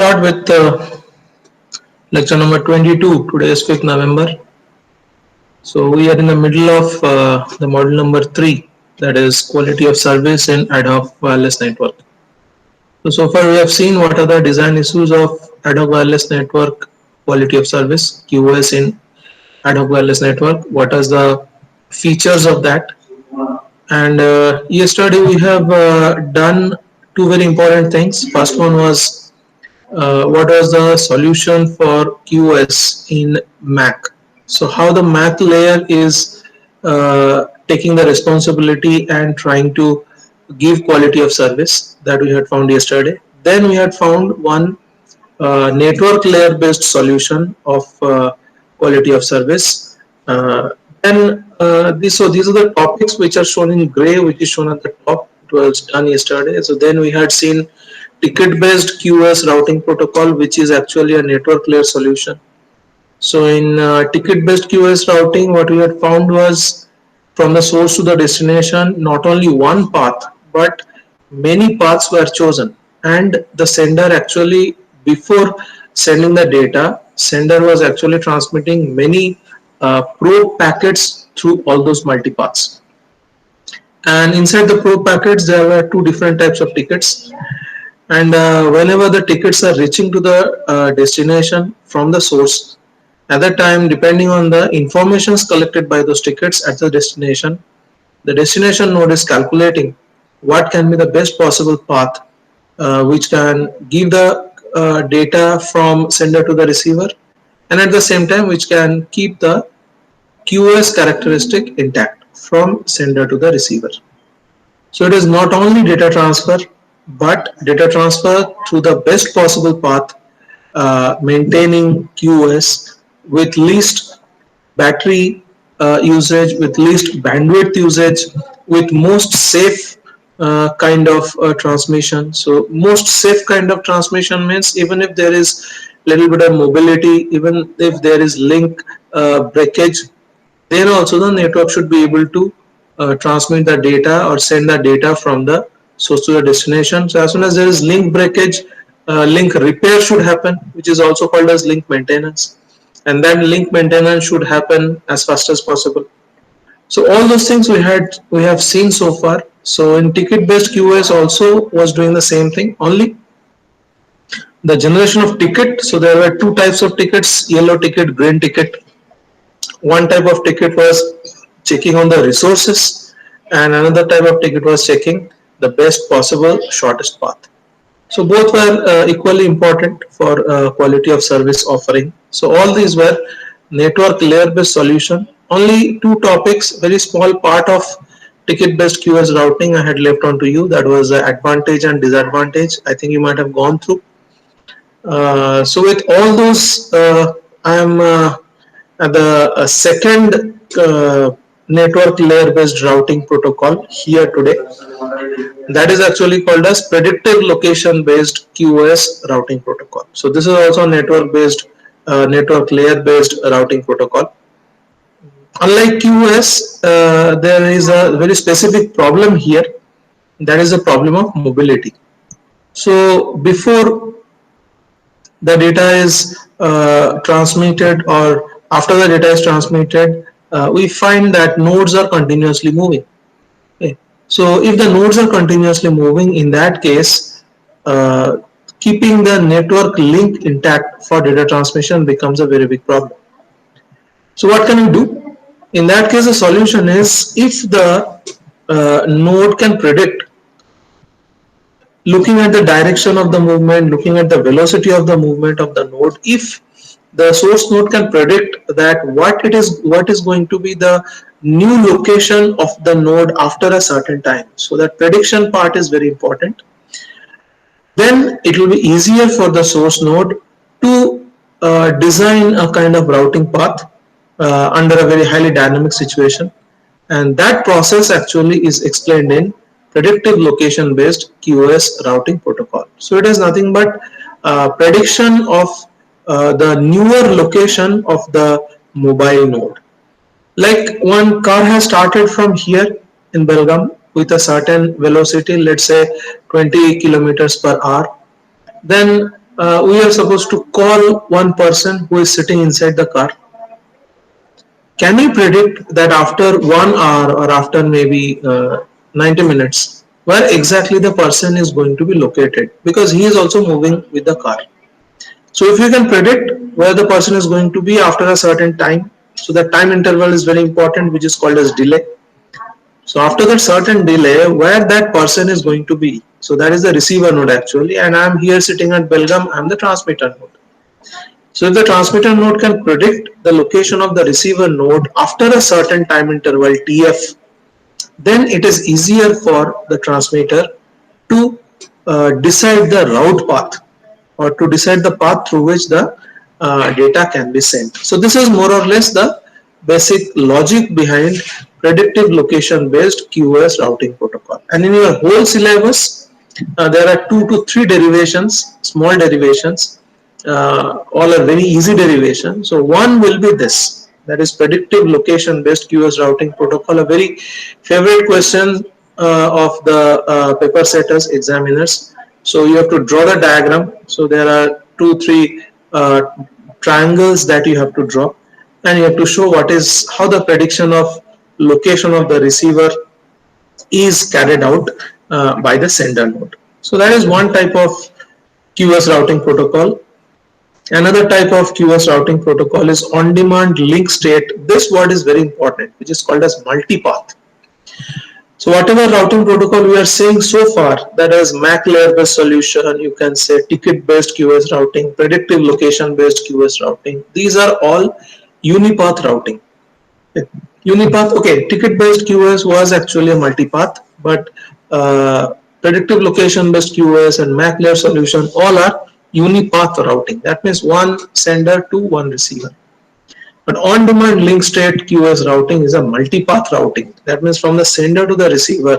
Start with lecture number 22. Today is 5th November. So we are in the middle of the module number 3, that is quality of service in ad hoc wireless network. So far we have seen what are the design issues of ad hoc wireless network quality of service QoS in ad hoc wireless network. What are the features of that? And yesterday we have done two very important things. First one was what was the solution for QoS in Mac. So how the Mac layer is taking the responsibility and trying to give quality of service, that we had found yesterday. Then we had found one network layer based solution of quality of service. So these are the topics which are shown in gray, which is shown at the top. It was done yesterday. So then we had seen ticket based QoS routing protocol, which is actually a network layer solution. So in ticket based QoS routing, what we had found was from the source to the destination, not only one path, but many paths were chosen. And the sender actually, before sending the data, sender was actually transmitting many probe packets through all those multipaths. And inside the probe packets, there were two different types of tickets. And whenever the tickets are reaching to the destination from the source, at that time, depending on the informations collected by those tickets at the destination node is calculating what can be the best possible path which can give the data from sender to the receiver, and at the same time which can keep the QoS characteristic intact from sender to the receiver. So it is not only data transfer, but data transfer through the best possible path, maintaining QoS with least battery usage, with least bandwidth usage, with most safe kind of transmission. So most safe kind of transmission means even if there is little bit of mobility, even if there is link breakage, then also the network should be able to transmit the data or send the data from the source to the destination. So as soon as there is link breakage, link repair should happen, which is also called as link maintenance, and then link maintenance should happen as fast as possible. So all those things we have seen so far. So in ticket based QoS also was doing the same thing, only the generation of ticket. So there were two types of tickets: yellow ticket, green ticket. One type of ticket was checking on the resources, and another type of ticket was checking the best possible shortest path. So both were equally important for quality of service offering. So all these were network layer based solution. Only two topics, very small part of ticket based QoS routing I had left on to you. That was advantage and disadvantage. I think you might have gone through. So with all those, I am at the second network layer based routing protocol here today. That is actually called as predictive location based QoS routing protocol. So this is also network based network layer based routing protocol. Unlike QoS, there is a very specific problem here, that is the problem of mobility. So before the data is transmitted, or after the data is transmitted, we find that nodes are continuously moving. Okay. So if the nodes are continuously moving, in that case, keeping the network link intact for data transmission becomes a very big problem. So what can we do? In that case, the solution is, if the node can predict, looking at the direction of the movement, looking at the velocity of the movement of the node, if the source node can predict that what is going to be the new location of the node after a certain time, so that prediction part is very important, then it will be easier for the source node to design a kind of routing path under a very highly dynamic situation, and that process actually is explained in predictive location based QoS routing protocol. So it is nothing but prediction of the newer location of the mobile node. Like one car has started from here in Belgaum with a certain velocity, let's say 20 kilometers per hour. Then we are supposed to call one person who is sitting inside the car. Can we predict that after 1 hour or after maybe 90 minutes, where exactly the person is going to be located? Because he is also moving with the car. So if you can predict where the person is going to be after a certain time, so that time interval is very important, which is called as delay. So after that certain delay, where that person is going to be, so that is the receiver node actually, and I'm here sitting at Belgaum, I'm the transmitter node. So if the transmitter node can predict the location of the receiver node after a certain time interval TF, then it is easier for the transmitter to decide the route path, or to decide the path through which the data can be sent. So this is more or less the basic logic behind predictive location based QoS routing protocol. And in your whole syllabus, there are 2 to 3 derivations, small derivations, all are very easy derivation. So one will be this, that is predictive location based QoS routing protocol, a very favorite question of the paper setters, examiners. So you have to draw the diagram. So there are 2 3 triangles that you have to draw, and you have to show what is, how the prediction of location of the receiver is carried out by the sender node. So that is one type of QoS routing protocol. Another type of QoS routing protocol is on-demand link state. This word is very important, which is called as multipath. So whatever routing protocol we are saying so far, that is MAC layer based solution, you can say ticket based QoS routing, predictive location based QoS routing, these are all unipath routing. Unipath, okay, ticket based QoS was actually a multipath, but predictive location based QoS and MAC layer solution all are unipath routing. That means one sender to one receiver. But on-demand link state QoS routing is a multipath routing. That means from the sender to the receiver,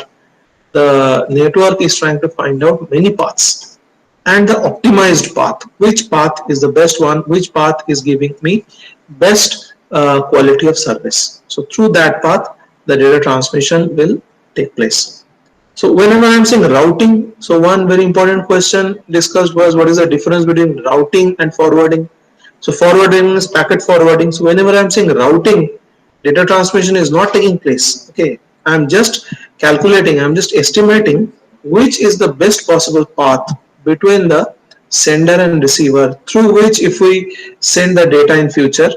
the network is trying to find out many paths and the optimized path. Which path is the best one? Which path is giving me best quality of service? So through that path, the data transmission will take place. So whenever I'm saying routing, so one very important question discussed was what is the difference between routing and forwarding. So forwarding is packet forwarding. So whenever I'm saying routing, data transmission is not taking place. Okay, I'm just calculating, I'm just estimating which is the best possible path between the sender and receiver through which if we send the data in future,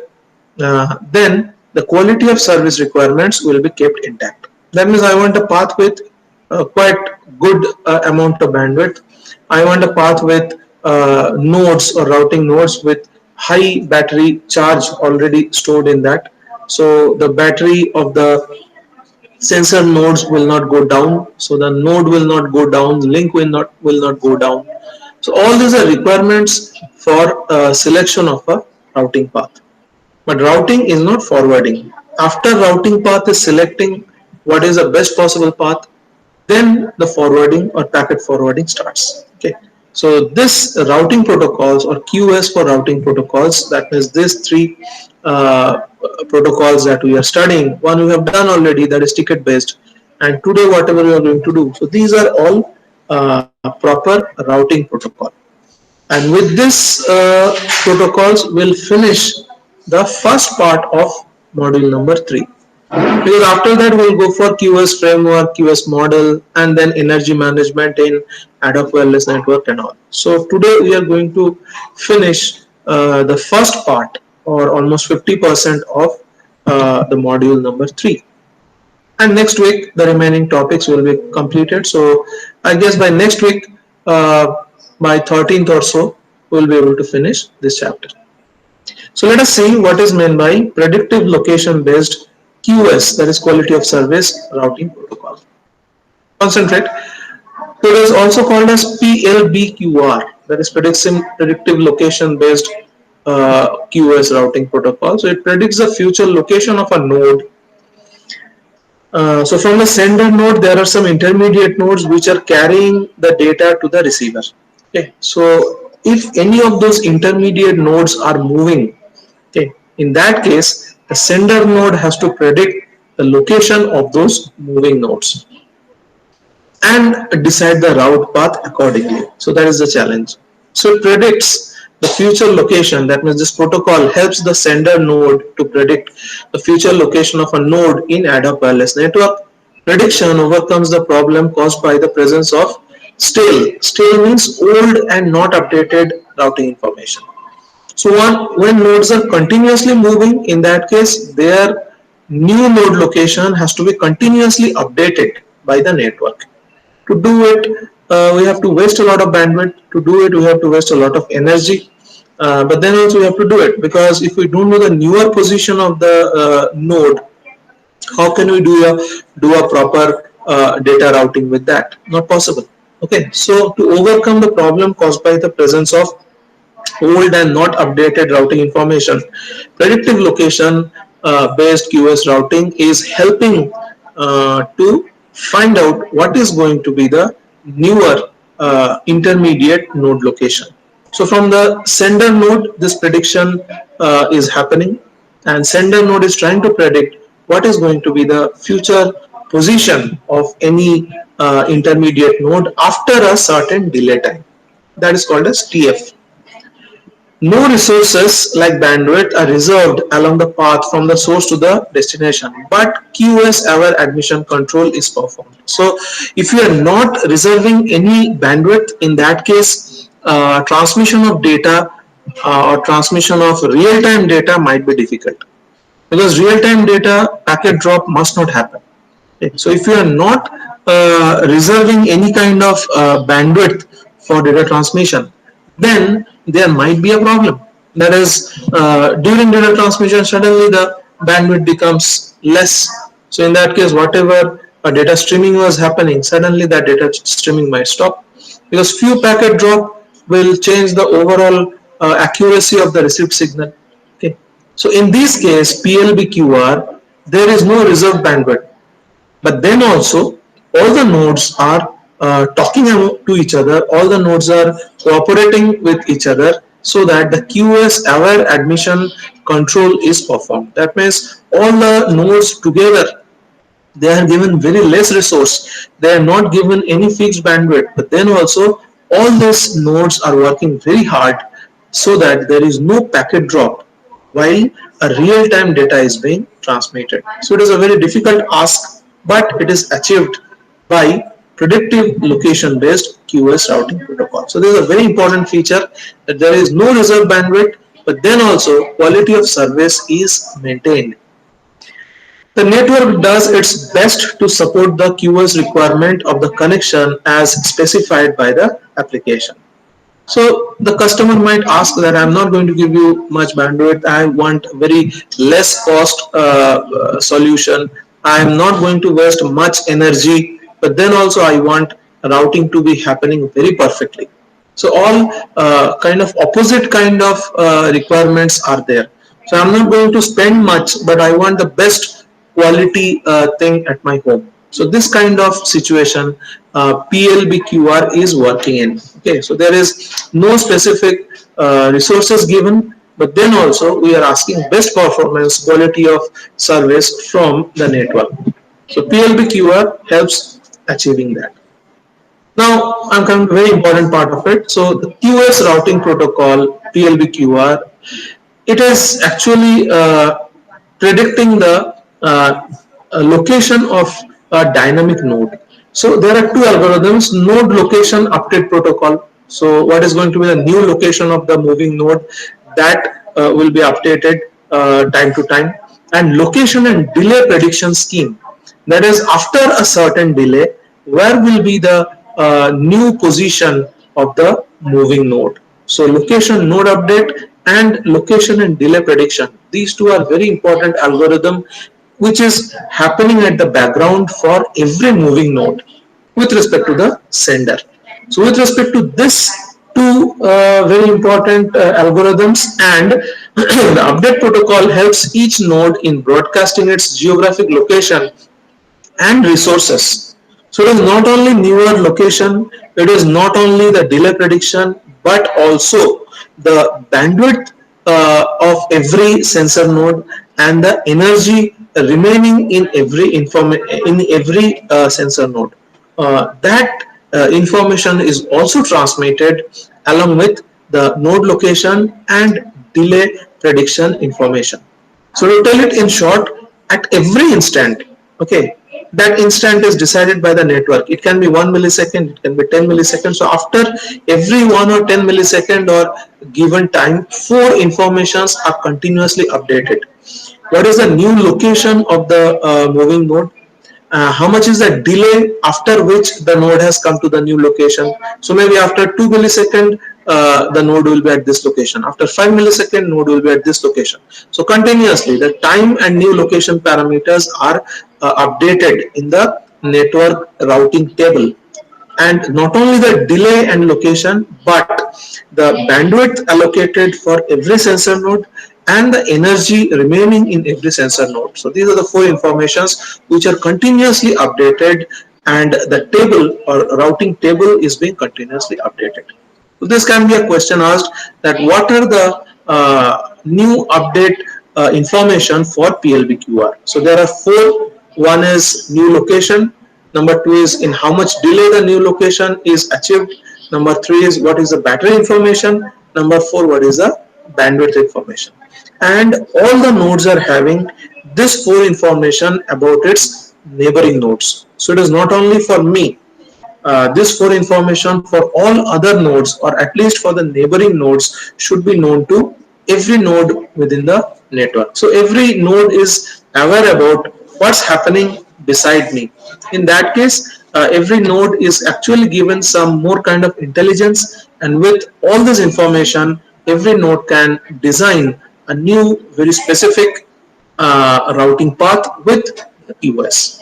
then the quality of service requirements will be kept intact. That means I want a path with quite good amount of bandwidth. I want a path with nodes or routing nodes with high battery charge already stored in that. So the battery of the sensor nodes will not go down. So the node will not go down. The link will not go down. So all these are requirements for selection of a routing path. But routing is not forwarding. After routing path is selecting what is the best possible path, then the forwarding or packet forwarding starts. Okay. So this routing protocols or QoS for routing protocols, that is these 3 protocols that we are studying. One we have done already, that is ticket based, and today whatever we are going to do. So these are all proper routing protocol. And with this protocols will finish the first part of module number 3. Because after that we'll go for QoS framework, QoS model, and then energy management in ad hoc wireless network and all. So today we are going to finish the first part, or almost 50% of the module number 3. And next week the remaining topics will be completed. So I guess by next week, by 13th or so, we'll be able to finish this chapter. So let us see what is meant by predictive location based QoS, that is quality of service routing protocol. Concentrate. So it is also called as PLBQR, that is predictive location based QoS routing protocol. So it predicts the future location of a node. So from the sender node, there are some intermediate nodes which are carrying the data to the receiver. Okay. So if any of those intermediate nodes are moving, okay, in that case, the sender node has to predict the location of those moving nodes and decide the route path accordingly. So that is the challenge. So it predicts the future location. That means this protocol helps the sender node to predict the future location of a node in ad hoc wireless network. Prediction overcomes the problem caused by the presence of stale. Stale means old and not updated routing information. So when nodes are continuously moving, in that case, their new node location has to be continuously updated by the network. To do it, we have to waste a lot of bandwidth. To do it, we have to waste a lot of energy. But then also we have to do it, because if we don't know the newer position of the node, how can we do a proper data routing with that? Not possible. Okay, so to overcome the problem caused by the presence of old and not updated routing information, predictive location based QoS routing is helping to find out what is going to be the newer intermediate node location. So from the sender node, this prediction is happening, and sender node is trying to predict what is going to be the future position of any intermediate node after a certain delay time. That is called as TF. No resources like bandwidth are reserved along the path from the source to the destination, but QoS aware admission control is performed. So if you are not reserving any bandwidth, in that case, transmission of data or transmission of real-time data might be difficult, because real-time data packet drop must not happen. Okay. So if you are not reserving any kind of bandwidth for data transmission, then there might be a problem. That is, during data transmission, suddenly the bandwidth becomes less. So in that case, whatever data streaming was happening, suddenly that data streaming might stop, because few packet drop will change the overall accuracy of the received signal. Okay. So in this case, PLBQR, there is no reserved bandwidth, but then also all the nodes are talking to each other, all the nodes are cooperating with each other, so that the QoS aware admission control is performed. That means all the nodes together, they are given very less resource, they are not given any fixed bandwidth, but then also all these nodes are working very hard so that there is no packet drop while a real-time data is being transmitted. So it is a very difficult ask, but it is achieved by predictive location based QoS routing protocol. So this is a very important feature, that there is no reserve bandwidth, but then also quality of service is maintained. The network does its best to support the QoS requirement of the connection as specified by the application. So the customer might ask that I'm not going to give you much bandwidth, I want very less cost solution, I'm not going to waste much energy, but then also I want routing to be happening very perfectly. So all kind of opposite kind of requirements are there. So I'm not going to spend much, but I want the best quality thing at my home. So this kind of situation PLBQR is working in. Okay, so there is no specific resources given, but then also we are asking best performance quality of service from the network. So PLBQR helps achieving that. Now I'm coming to a very important part of it. So the QoS routing protocol PLBQR, it is actually predicting the location of a dynamic node. So there are two algorithms: node location update protocol. So what is going to be the new location of the moving node, that will be updated time to time, and location and delay prediction scheme. That is, after a certain delay, where will be the new position of the moving node. So location node update and location and delay prediction, these two are very important algorithm which is happening at the background for every moving node with respect to the sender. So with respect to this two very important algorithms, and the update protocol helps each node in broadcasting its geographic location and resources. So it is not only newer location, it is not only the delay prediction, but also the bandwidth of every sensor node and the energy remaining in every sensor node. That information is also transmitted along with the node location and delay prediction information. So to tell it in short, at every instant, okay, that instant is decided by the network. It can be 1 millisecond, it can be 10 milliseconds. So after every 1 or 10 millisecond or given time, four informations are continuously updated. What is the new location of the moving node? How much is the delay after which the node has come to the new location? So maybe after 2 millisecond, the node will be at this location. After 5 millisecond, node will be at this location. So continuously, the time and new location parameters are updated in the network routing table. And not only the delay and location, but the bandwidth allocated for every sensor node and the energy remaining in every sensor node. So these are the four informations which are continuously updated, and the table or routing table is being continuously updated. So this can be a question asked, that what are the new update information for PLBQR. So there are four. One is new location. Number two is in how much delay the new location is achieved. Number three is what is the battery information. Number four, what is the bandwidth information. And all the nodes are having this four information about its neighboring nodes. So it is not only for me, this four information for all other nodes, or at least for the neighboring nodes, should be known to every node within the network. So every node is aware about what's happening beside me. In that case, every node is actually given some more kind of intelligence, and with all this information, every node can design a new very specific routing path with EOS.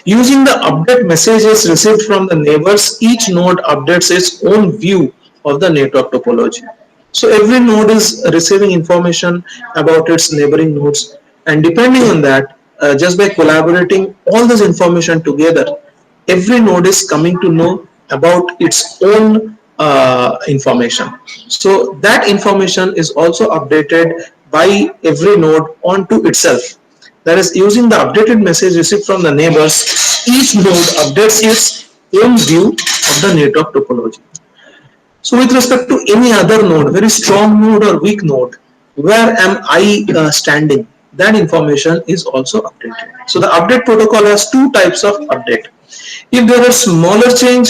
Using the update messages received from the neighbors, each node updates its own view of the network topology. So every node is receiving information about its neighboring nodes, and depending on that, just by collaborating all this information together, every node is coming to know about its own information. So that information is also updated by every node onto itself. That is, using the updated message received from the neighbors, each node updates its own view of the network topology. So with respect to any other node, very strong node or weak node, where am I standing? That information is also updated. So the update protocol has two types of update. If there is smaller change,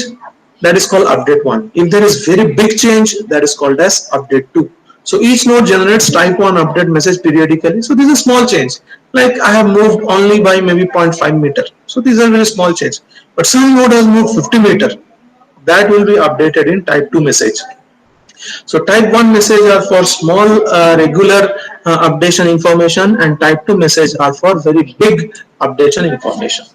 that is called update 1. If there is very big change, that is called as update 2. So each node generates type 1 update message periodically. So this is a small change. Like I have moved only by maybe 0.5 meter. So these are very small change. But some node has moved 50 meter. That will be updated in type 2 message. So type 1 message are for small regular updation information, and type 2 message are for very big updation information.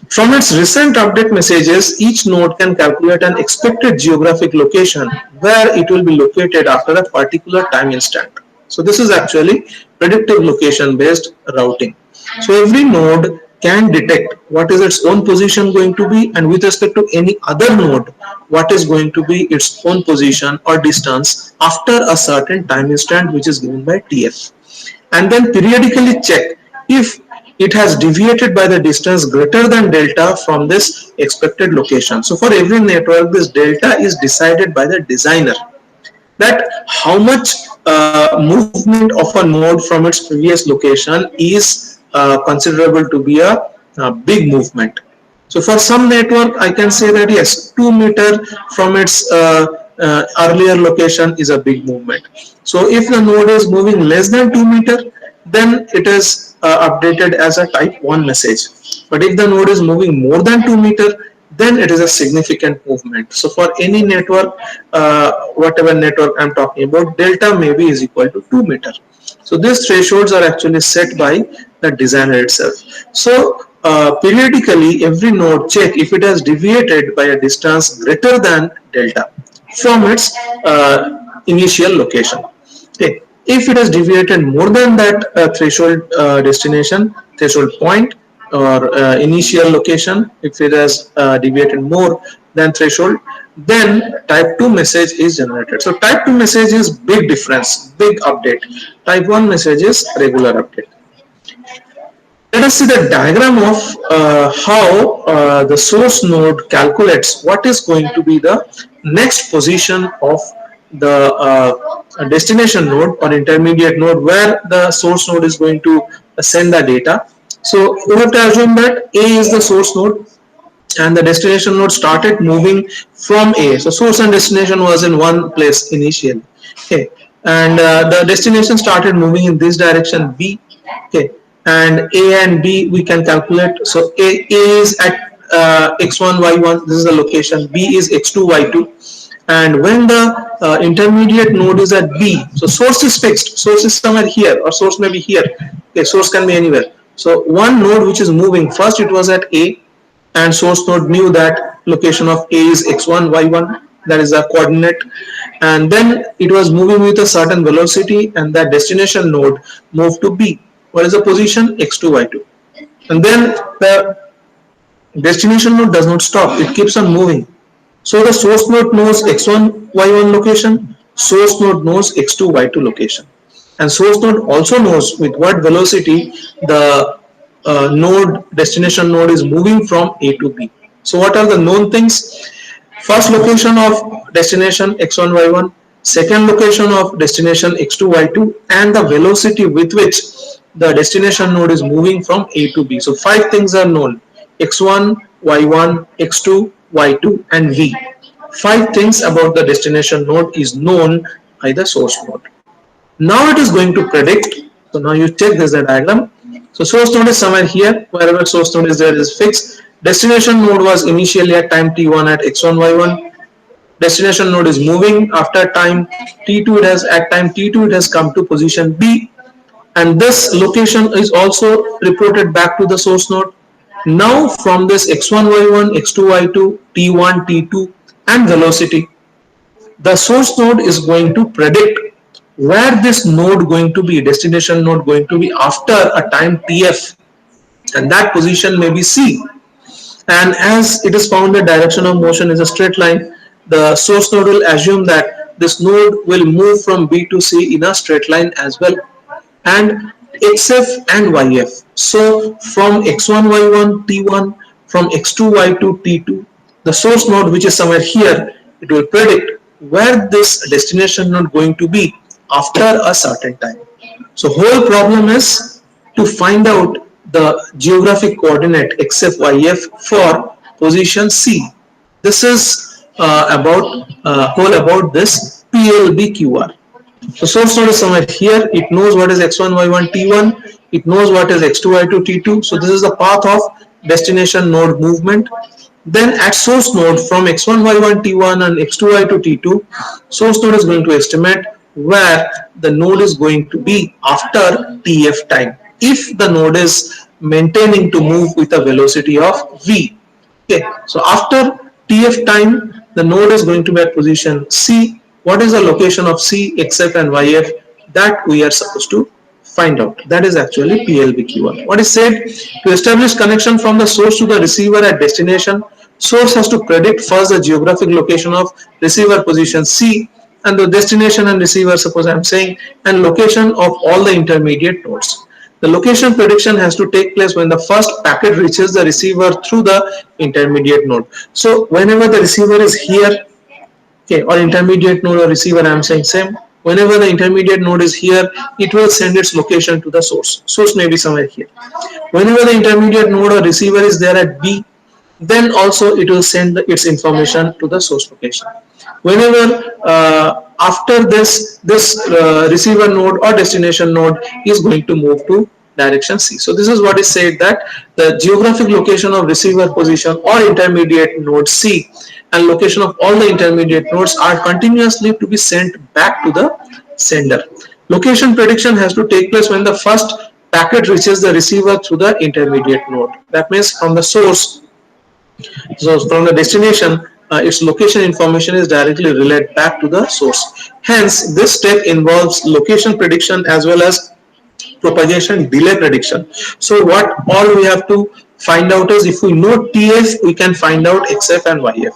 From its recent update messages, each node can calculate an expected geographic location where it will be located after a particular time instant. So this is actually predictive location based routing. So every node can detect what is its own position going to be, and with respect to any other node, what is going to be its own position or distance after a certain time instant which is given by TF. And then periodically check if it has deviated by the distance greater than delta from this expected location. So for every network, this delta is decided by the designer, that how much movement of a node from its previous location is considerable to be a big movement. So for some network, I can say that yes, 2 meter from its earlier location is a big movement. So if the node is moving less than 2 meter, then it is updated as a type 1 message. But if the node is moving more than 2 meter, then it is a significant movement. So for any network, whatever network I'm talking about, delta maybe is equal to 2 meter. So these thresholds are actually set by the designer itself. So periodically every node check if it has deviated by a distance greater than delta from its initial location. Okay. If it has deviated more than that threshold destination, threshold point, or initial location, if it has deviated more than threshold, then type 2 message is generated. So type 2 message is big difference, big update. Type 1 message is regular update. Let us see the diagram of how the source node calculates what is going to be the next position of the destination node or intermediate node where the source node is going to send the data. So you have to assume that A is the source node and the destination node started moving from A. So source and destination was in one place initially. Okay, and the destination started moving in this direction B. Okay, and A and B we can calculate. So A is at x1 y1. This is the location. B is x2 y2. And when the intermediate node is at B, so source is fixed. Source is somewhere here, or source may be here. Okay, source can be anywhere. So one node which is moving, first it was at A, and source node knew that location of A is x1 y1, that is a coordinate, and then it was moving with a certain velocity, and that destination node moved to B. What is the position? x2 y2. And then the destination node does not stop, it keeps on moving. So the source node knows x1 y1 location, source node knows x2 y2 location, and source node also knows with what velocity the node destination node is moving from A to B. So what are the known things? First location of destination x1 y1, second location of destination x2 y2, and the velocity with which the destination node is moving from A to B. So five things are known: x1, y1, x2, y2, and v. Five things about the destination node is known by the source node. Now it is going to predict. So now you check this diagram. So source node is somewhere here. Wherever source node is there is fixed. Destination node was initially at time t1 at x1 y1. Destination node is moving after time t2. It has at time t2 it has come to position B, and this location is also reported back to the source node. Now from this x1 y1, x2 y2, t1 t2, and velocity, the source node is going to predict where this node going to be, destination node going to be after a time tf, and that position may be C. And as it is found the direction of motion is a straight line, the source node will assume that this node will move from B to C in a straight line as well, and xf and yf. So from x1 y1 t1, from x2 y2 t2, the source node which is somewhere here, it will predict where this destination node going to be after a certain time. So whole problem is to find out the geographic coordinate xf yf for position C. This is whole about this PLBQR. So source node is somewhere here. It knows what is x1 y1 t1. It knows what is x2 y2 t2. So this is the path of destination node movement. Then at source node from x1 y1 t1 and x2 y2 t2, source node is going to estimate where the node is going to be after tf time, if the node is maintaining to move with a velocity of v. Okay, so after tf time, the node is going to be at position C. What is the location of C, xf and yf? That we are supposed to find out. That is actually PLBQR. What is said? To establish connection from the source to the receiver at destination, source has to predict first the geographic location of receiver position C, and the destination and receiver, suppose I am saying, and location of all the intermediate nodes. The location prediction has to take place when the first packet reaches the receiver through the intermediate node. So whenever the receiver is here, okay, or intermediate node or receiver, I am saying same. Whenever the intermediate node is here, it will send its location to the source. Source may be somewhere here. Whenever the intermediate node or receiver is there at B, then also it will send its information to the source location. Whenever after this receiver node or destination node is going to move to direction C. So this is what is said, that the geographic location of receiver position or intermediate node C and location of all the intermediate nodes are continuously to be sent back to the sender. Location prediction has to take place when the first packet reaches the receiver through the intermediate node. That means from the source, so from the destination, its location information is directly relayed back to the source. Hence, this step involves location prediction as well as propagation delay prediction. So what all we have to find out is, if we know TF, we can find out XF and YF.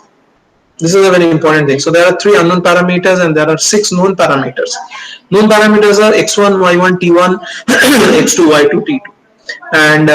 This is a very important thing. So there are 3 unknown parameters and there are 6 known parameters. Known parameters are x1, y1, t1, x2, y2, t2. and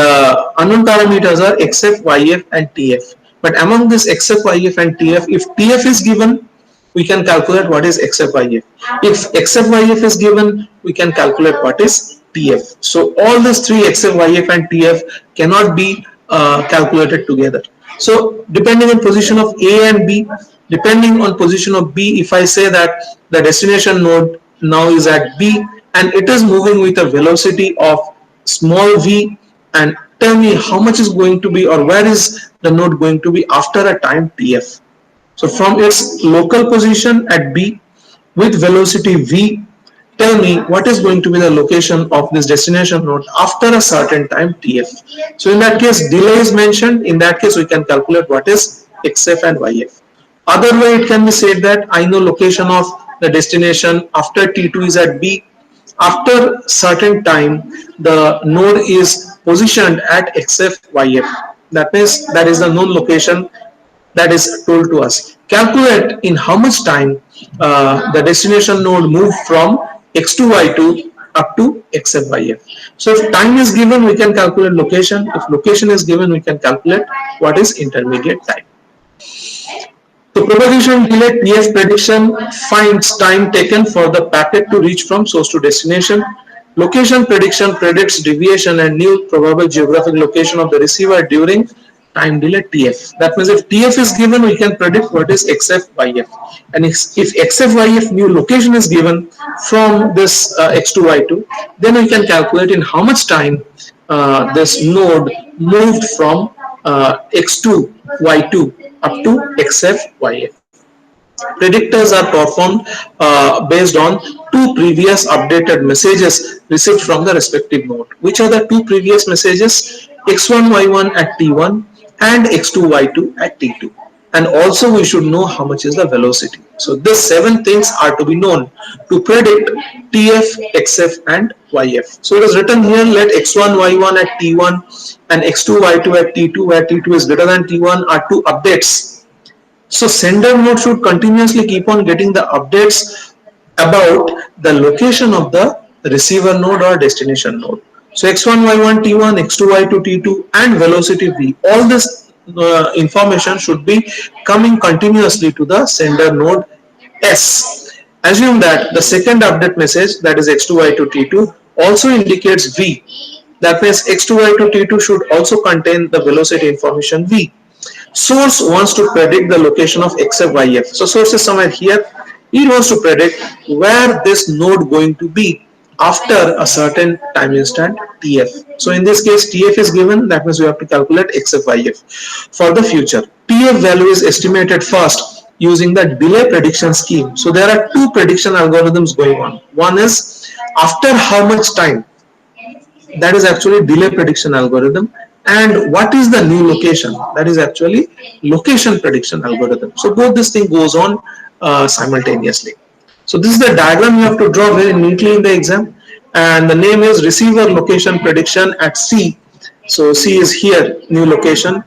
unknown parameters are xf, yf and tf. But among this xf, yf and tf, if tf is given, we can calculate what is xf, yf. If xf, yf is given, we can calculate what is tf. So all these three xf, yf and tf cannot be calculated together. So depending on position of a and b, depending on position of b, if I say that the destination node now is at b and it is moving with a velocity of small v, and tell me how much is going to be, or where is the node going to be after a time tf. So from its local position at b with velocity v, tell me what is going to be the location of this destination node after a certain time tf. So in that case delay is mentioned. In that case we can calculate what is xf and yf. Other way it can be said that I know location of the destination after t2 is at b. After certain time the node is positioned at xf, yf. That means that is the known location that is told to us. Calculate in how much time the destination node moved from x2, y2 up to xf, yf. So if time is given, we can calculate location. If location is given, we can calculate what is intermediate time. So propagation delay TF prediction finds time taken for the packet to reach from source to destination. Location prediction predicts deviation and new probable geographic location of the receiver during time delay TF. That means if TF is given, we can predict what is XF, YF. And if XF, YF new location is given from this X2, Y2, then we can calculate in how much time this node moved from X2, Y2 up to XF, YF. Predictors are performed based on two previous updated messages received from the respective node. Which are the two previous messages? X1, Y1 at T1 and X2, Y2 at T2. And also we should know how much is the velocity. So these seven things are to be known to predict TF, XF and YF. So it is written here, let X1, Y1 at T1 and X2, Y2 at T2, where T2 is greater than T1 are two updates. So sender node should continuously keep on getting the updates about the location of the receiver node or destination node. So x1, y1, t1, x2, y2, t2 and velocity v, all this information should be coming continuously to the sender node S. Assume that the second update message, that is x2, y2, t2 also indicates v. That means x2, y2, t2 should also contain the velocity information v. Source wants to predict the location of xf, yf. So source is somewhere here. It wants to predict where this node going to be after a certain time instant tf. So in this case tf is given, that means we have to calculate xf, yf. For the future, tf value is estimated first using the delay prediction scheme. So there are two prediction algorithms going on. One is after how much time, that is actually delay prediction algorithm, and what is the new location, that is actually location prediction algorithm. So both this thing goes on simultaneously. So this is the diagram you have to draw very neatly in the exam, and the name is receiver location prediction at c. So c is here, new location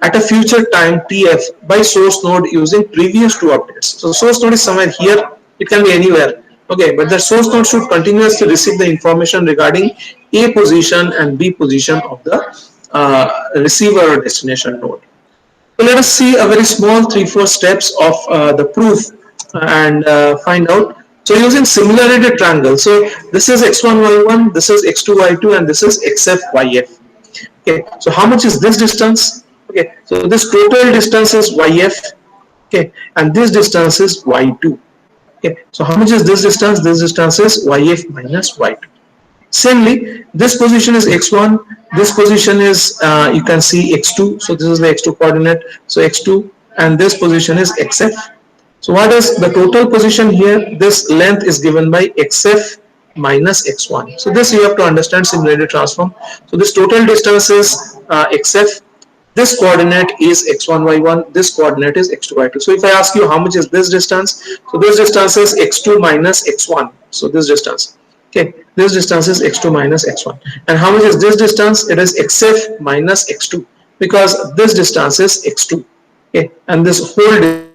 at a future time tf by source node using previous two updates. So source node is somewhere here, it can be anywhere. Okay, but the source node should continuously receive the information regarding A position and B position of the receiver or destination node. So let us see a very small 3-4 steps of the proof and find out. So using similarity triangle, so this is x1, y1, this is x2, y2 and this is xf, yf. Okay, so how much is this distance? Okay, so this total distance is yf. Okay, and this distance is y2. Okay, so how much is this distance? This distance is yf minus y2. Similarly, this position is x1, this position is you can see x2, so this is the x2 coordinate, so x2, and this position is xf. So what is the total position here? This length is given by xf minus x1. So this you have to understand similarity transform. So this total distance is xf, this coordinate is x1, y1, this coordinate is x2, y2. So if I ask you how much is this distance, so this distance is x2 minus x1. So this distance, okay, this distance is x2 minus x1. And how much is this distance? It is xf minus x2, because this distance is x2. Okay, and this whole distance is x1. So this distance is x1 minus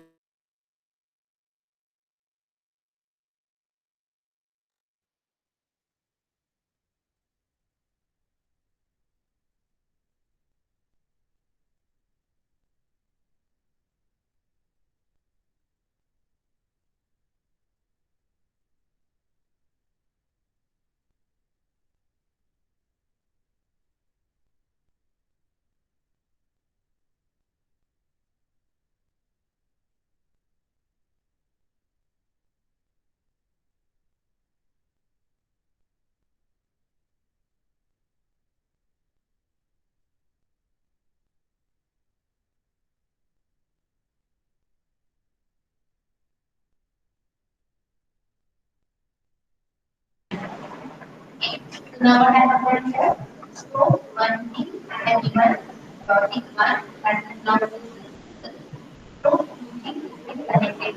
x2. So this distance is x1 minus x2. So now what I have done here, so one thing I have given dotting one, but not two things. So two things is connected.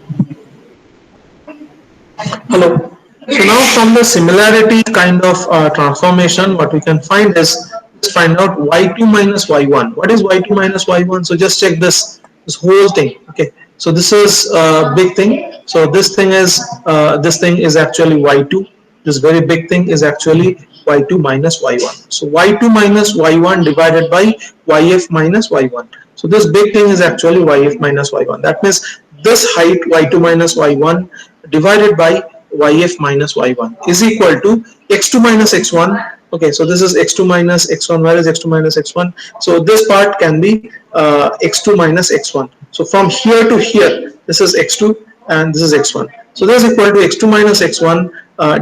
Hello. So now from the similarity kind of transformation, what we can find is, let's find out y2 minus y1. What is y2 minus y1? So just check this whole thing. Okay. So this is a big thing. So this thing is actually y2. This very big thing is actually y2 minus y1. So y2 minus y1 divided by yf minus y1. So this big thing is actually yf minus y1. That means this height y2 minus y1 divided by yf minus y1 is equal to x2 minus x1. Okay, so this is x2 minus x1. Where is x2 minus x1? So this part can be x2 minus x1. So from here to here, this is x2 and this is x1. So this is equal to x2 minus x1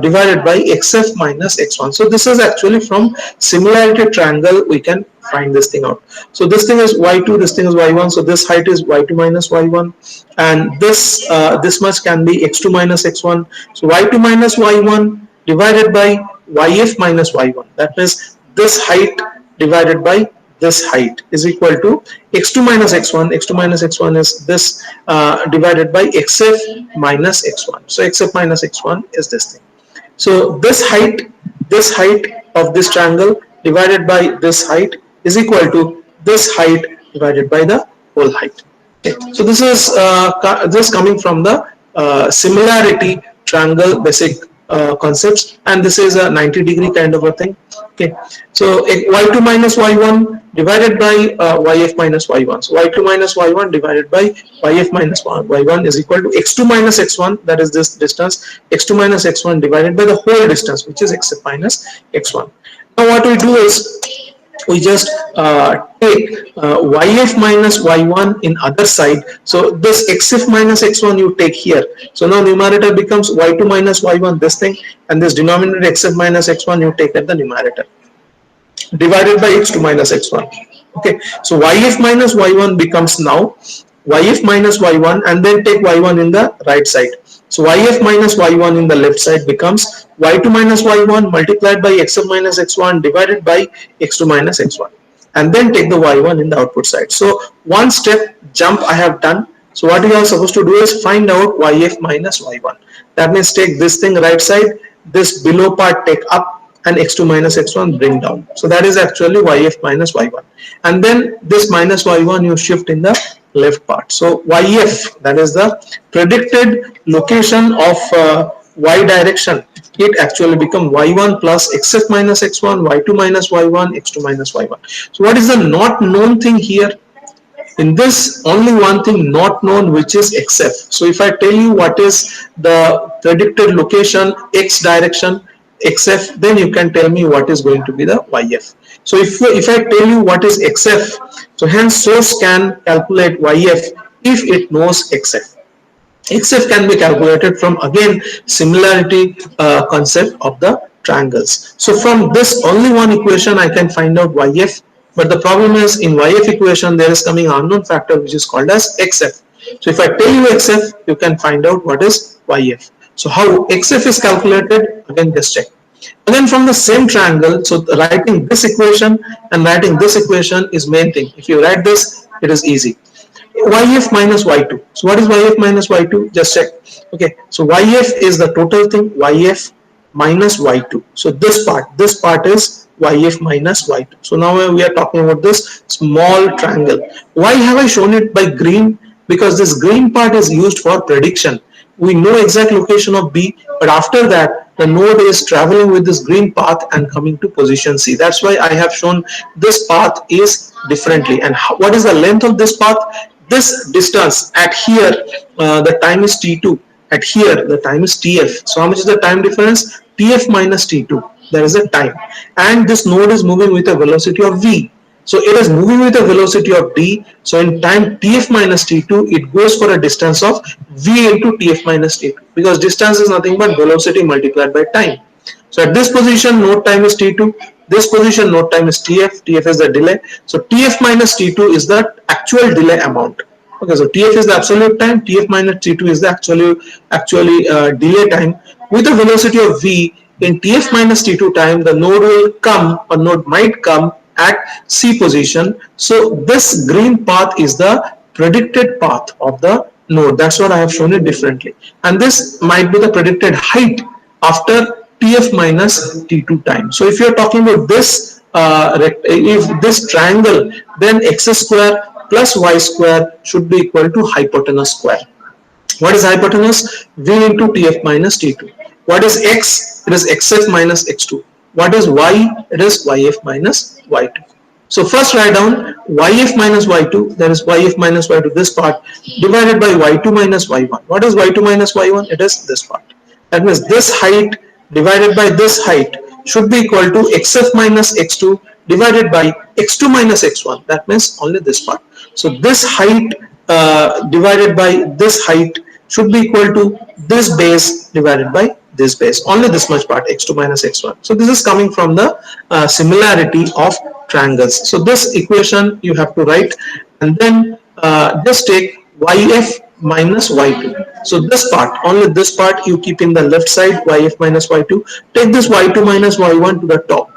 divided by xf minus x1. So this is actually from similarity triangle we can find this thing out. So this thing is y2, this thing is y1. So this height is y2 minus y1, and this much can be x2 minus x1. So y2 minus y1 divided by yf minus y1. That means this height divided by this height is equal to x2 minus x1. x2 minus x1 is this divided by xf minus x1. So xf minus x1 is this thing. So this height of this triangle divided by this height is equal to this height divided by the whole height. Okay. So this coming from the similarity triangle basic concepts, and this is a 90-degree kind of a thing. Okay, so y2 minus y1 divided by yf minus y1. So y2 minus y1 divided by yf minus y1 is equal to x2 minus x1, that is this distance, x2 minus x1 divided by the whole distance, which is xf minus x1. Now what we do is we just take yf minus y1 in other side. So this xf minus x1 you take here. So now numerator becomes y2 minus y1, this thing, and this denominator xf minus x1 you take at the numerator, divided by x2 minus x1. Okay, so yf minus y1 becomes now yf minus y1, and then take y1 in the right side. So yf minus y1 in the left side becomes y2 minus y1 multiplied by xf minus x1 divided by x2 minus x1, and then take the y1 in the output side. So one step jump I have done. So what you are supposed to do is find out yf minus y1. That means take this thing right side, this below part take up, and x2 minus x1 bring down. So that is actually yf minus y1, and then this minus y1 you shift in the left part. So yf, that is the predicted location of y direction, it actually become y1 plus xf minus x1, y2 minus y1, x2 minus y1. So what is the not known thing here? In this, only one thing not known, which is xf. So if I tell you what is the predicted location x direction xf, then you can tell me what is going to be the yf. So if I tell you what is xf, so hence source can calculate yf if it knows xf. xf can be calculated from, again, similarity concept of the triangles. So from this only one equation I can find out yf, but the problem is in yf equation there is coming unknown factor which is called as xf. So if I tell you xf, you can find out what is yf. So how xf is calculated, again just check. Again from the same triangle, so writing this equation and writing this equation is main thing. If you write this, it is easy. Yf minus y2. So what is yf minus y2? Just check. Okay, so yf is the total thing, yf minus y2. So this part is yf minus y2. So now we are talking about this small triangle. Why have I shown it by green? Because this green part is used for prediction. We know exact location of B, but after that the node is traveling with this green path and coming to position C. That's why I have shown this path is differently. And what is the length of this path? This distance at here, the time is t2. At here, the time is tf. So how much is the time difference? Tf minus t2. There is a time. And this node is moving with a velocity of v. So it is moving with a velocity of d. So in time tf minus t2, it goes for a distance of v into tf minus t2, because distance is nothing but velocity multiplied by time. So at this position, node time is t2. This position, node time is tf. Tf is the delay. So tf minus t2 is the actual delay amount. Okay, so tf is the absolute time. Tf minus t2 is the actually delay time with a velocity of v. in TF minus T2 time, the node will come or node might come at C position. So this green path is the predicted path of the node. That's what I have shown it differently. And this might be the predicted height after TF minus T2 time. So if you're talking about this, if this triangle, then x square plus y square should be equal to hypotenuse square. What is hypotenuse? V into TF minus T2. What is x? It is xf minus x2. What is y? It is yf minus y2. So first write down yf minus y2, that is yf minus y2, this part, divided by y2 minus y1. What is y2 minus y1? It is this part. That means this height divided by this height should be equal to xf minus x2 divided by x2 minus x1. That means only this part. So this height divided by this height should be equal to this base divided by this base, only this much part, x2 minus x1. So this is coming from the similarity of triangles. So this equation you have to write, and then just take yf minus y2. So this part, only this part you keep in the left side, yf minus y2. Take this y2 minus y1 to the top.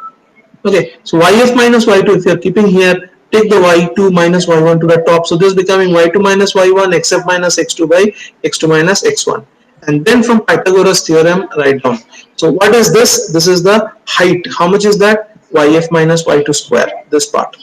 Okay, so yf minus y2, if you are keeping here, take the y2 minus y1 to the top. So this is becoming y2 minus y1 xf minus x2 by x2 minus x1. And then from Pythagoras theorem, write down. So what is this? This is the height. How much is that? Yf minus y2 square, this part.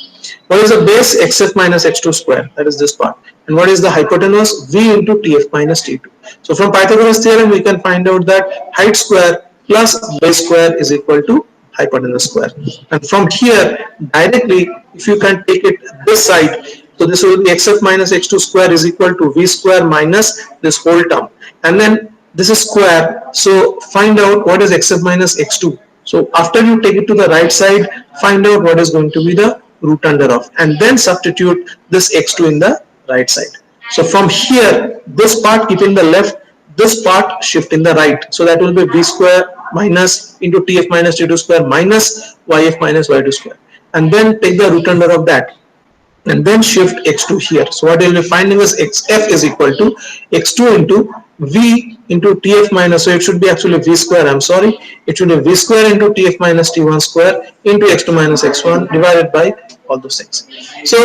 What is the base? Xf minus x2 square, that is this part. And what is the hypotenuse? V into Tf minus T2. So from Pythagoras theorem, we can find out that height square plus base square is equal to hypotenuse square. And from here, directly, if you can take it this side, so this will be xf minus x2 square is equal to v square minus this whole term. And then this is square, so find out what is xf minus x2. So after you take it to the right side, find out what is going to be the root under of, and then substitute this x2 in the right side. So from here, this part keep in the left, this part shift in the right. So that will be v square minus into Tf minus T2 square minus yf minus y2 square. And then take the root under of that, and then shift x2 here. So what you will be finding is xf is equal to x2 into v into Tf minus, so it should be actually v square, I'm sorry, it should be v square into Tf minus T1 square into x2 minus x1 divided by all those things. So